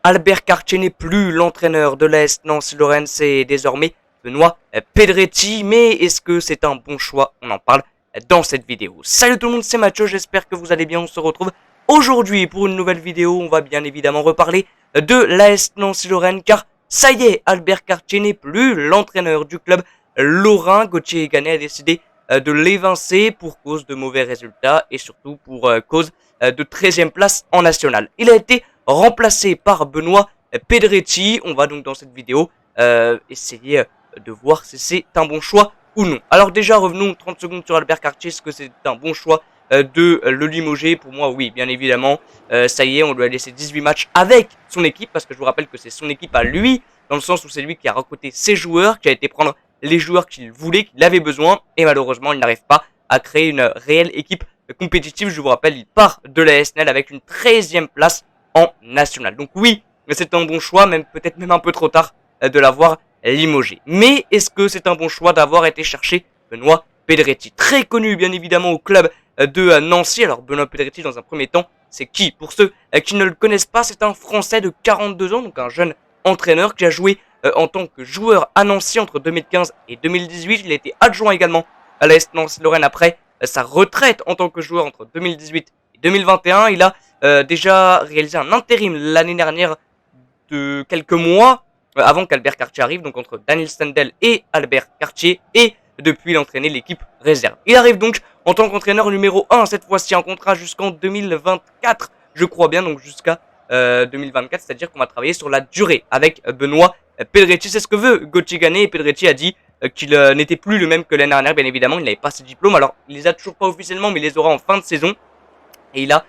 Albert Cartier n'est plus l'entraîneur de l'AS Nancy-Lorraine, c'est désormais Benoît Pedretti. Mais est-ce que c'est un bon choix? On en parle dans cette vidéo. Salut tout le monde, c'est Mathieu, j'espère que vous allez bien. On se retrouve aujourd'hui pour une nouvelle vidéo. On va bien évidemment reparler de l'AS Nancy-Lorraine, car ça y est, Albert Cartier n'est plus l'entraîneur du club lorrain. Gauthier Eganet a décidé de l'évincer pour cause de mauvais résultats et surtout pour cause de 13e place en national. Il a été remplacé par Benoît Pedretti. On va donc dans cette vidéo essayer de voir si c'est un bon choix ou non. Alors déjà, revenons 30 secondes sur Albert Cartier. Est-ce que c'est un bon choix de le limoger? Pour moi, oui, bien évidemment. Ça y est, on lui a laissé 18 matchs avec son équipe, parce que je vous rappelle que c'est son équipe à lui, dans le sens où c'est lui qui a recruté ses joueurs, qui a été prendre les joueurs qu'il voulait, qu'il avait besoin, et malheureusement, il n'arrive pas à créer une réelle équipe compétitive. Je vous rappelle, il part de la SNL avec une 13e place en national. Donc oui, c'est un bon choix, même peut-être même un peu trop tard de l'avoir limogé. Mais est-ce que c'est un bon choix d'avoir été chercher Benoît Pedretti, très connu bien évidemment au club de Nancy? Alors Benoît Pedretti, dans un premier temps, c'est qui? Pour ceux qui ne le connaissent pas, c'est un Français de 42 ans, donc un jeune entraîneur qui a joué en tant que joueur à Nancy entre 2015 et 2018. Il a été adjoint également à l'AS Nancy-Lorraine après sa retraite en tant que joueur entre 2018 et 2021. Il a déjà réalisé un intérim l'année dernière de quelques mois avant qu'Albert Cartier arrive, donc entre Daniel Stendel et Albert Cartier, et depuis il a entraîné l'équipe réserve. Il arrive donc en tant qu'entraîneur numéro 1, cette fois-ci en contrat jusqu'en 2024, je crois bien, donc jusqu'à 2024, c'est-à-dire qu'on va travailler sur la durée avec Benoît Pedretti. C'est ce que veut Gauthier Eganet, et Pedretti a dit qu'il n'était plus le même que l'année dernière, bien évidemment. Il n'avait pas ses diplômes, alors il les a toujours pas officiellement, mais il les aura en fin de saison, et il a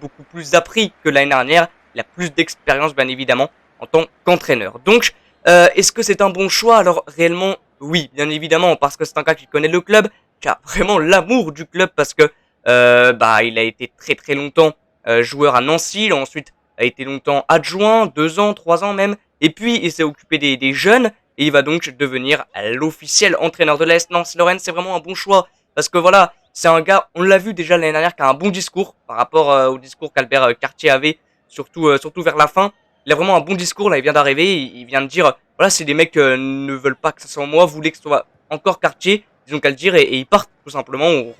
beaucoup plus appris que l'année dernière. Il a plus d'expérience, bien évidemment, en tant qu'entraîneur. Donc, est-ce que c'est un bon choix? Alors, réellement, oui, bien évidemment, parce que c'est un gars qui connaît le club, qui a vraiment l'amour du club, parce que il a été très très longtemps joueur à Nancy. Il a ensuite été longtemps adjoint, 2 ans, 3 ans même, et puis il s'est occupé des jeunes, et il va donc devenir l'officiel entraîneur de l'AS Nancy-Lorraine. C'est vraiment un bon choix, parce que voilà, c'est un gars, on l'a vu déjà l'année dernière, qui a un bon discours par rapport au discours qu'Albert Cartier avait, surtout vers la fin. Il a vraiment un bon discours, là il vient d'arriver, il vient de dire, voilà, si les mecs ne veulent pas que ce soit moi, voulaient que ce soit encore Cartier, ils ont qu'à le dire, et ils partent tout simplement, on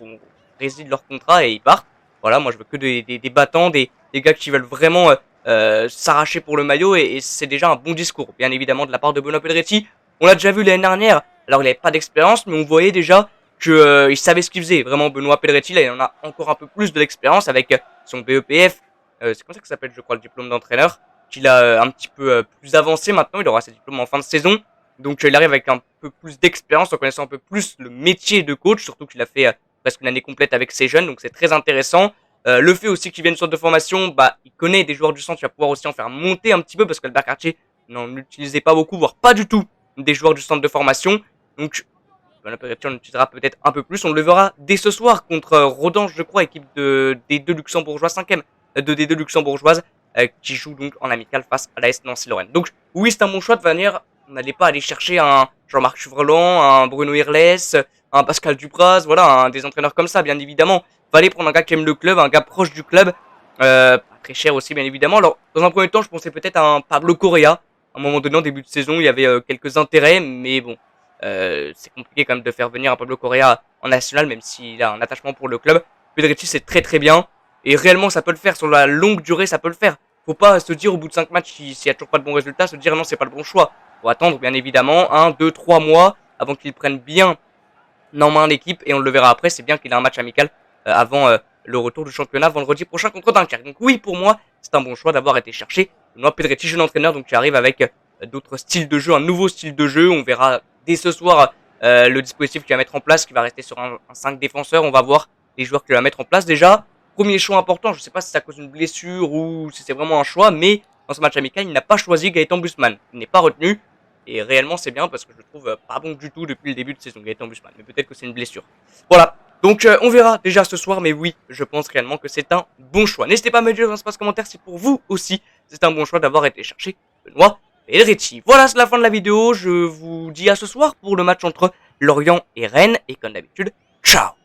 réside leur contrat et ils partent. Voilà, moi je veux que des battants, des gars qui veulent vraiment s'arracher pour le maillot, et c'est déjà un bon discours, bien évidemment, de la part de Benoît Pedretti. On l'a déjà vu l'année dernière, alors il n'avait pas d'expérience, mais on voyait déjà que il savait ce qu'il faisait. Vraiment, Benoît Pedretti, là il en a encore un peu plus de l'expérience avec son BEPF, c'est comme ça que ça s'appelle, je crois, le diplôme d'entraîneur, qu'il a un petit peu plus avancé maintenant. Il aura ses diplômes en fin de saison, donc il arrive avec un peu plus d'expérience, en connaissant un peu plus le métier de coach, surtout qu'il a fait presque une année complète avec ses jeunes, donc c'est très intéressant. Le fait aussi qu'il vienne du centre de formation, il connaît des joueurs du centre, il va pouvoir aussi en faire monter un petit peu, parce qu'Albert Cartier n'en utilisait pas beaucoup, voire pas du tout, des joueurs du centre de formation. Donc on utilisera peut-être un peu plus. On le verra dès ce soir contre Rodange, je crois, équipe des deux luxembourgeois, 5e des deux luxembourgeoises, qui joue donc en amical face à l'AS Nancy-Lorraine. Donc oui, c'est un bon choix de venir. On n'allait pas aller chercher un Jean-Marc Chevreland, un Bruno Irles, un Pascal Dupraz, voilà, des entraîneurs comme ça, bien évidemment. Fallait prendre un gars qui aime le club, un gars proche du club, pas très cher aussi, bien évidemment. Alors, dans un premier temps, je pensais peut-être à un Pablo Correa. À un moment donné, en début de saison, il y avait quelques intérêts, mais bon, c'est compliqué quand même de faire venir un Pablo Correa en national, même s'il a un attachement pour le club. Pedretti, c'est très très bien, et réellement, ça peut le faire. Sur la longue durée, ça peut le faire. Faut pas se dire au bout de 5 matchs, s'il y a toujours pas de bons résultats, se dire non, c'est pas le bon choix. Faut attendre, bien évidemment, 1, 2, 3 mois avant qu'il prenne bien en main l'équipe, et on le verra après. C'est bien qu'il ait un match amical avant le retour du championnat vendredi prochain contre Dunkerque. Donc oui, pour moi, c'est un bon choix d'avoir été cherché Benoît Pedretti, jeune entraîneur, donc qui arrive avec d'autres styles de jeu, un nouveau style de jeu. On verra dès ce soir le dispositif qu'il va mettre en place, qui va rester sur un 5 défenseurs. On va voir les joueurs qu'il va mettre en place. Déjà, premier choix important, je ne sais pas si c'est à cause d'une blessure ou si c'est vraiment un choix, mais dans ce match amical, il n'a pas choisi Gaëtan Bussmann. Il n'est pas retenu, et réellement c'est bien, parce que je le trouve pas bon du tout depuis le début de saison, Gaëtan Bussmann. Mais peut-être que c'est une blessure. Voilà, donc on verra déjà ce soir, mais oui, je pense réellement que c'est un bon choix. N'hésitez pas à me dire dans l'espace commentaire si pour vous aussi c'est un bon choix d'avoir été chercher Benoît Pedretti. Voilà, c'est la fin de la vidéo. Je vous dis à ce soir pour le match entre Lorient et Rennes, et comme d'habitude, ciao!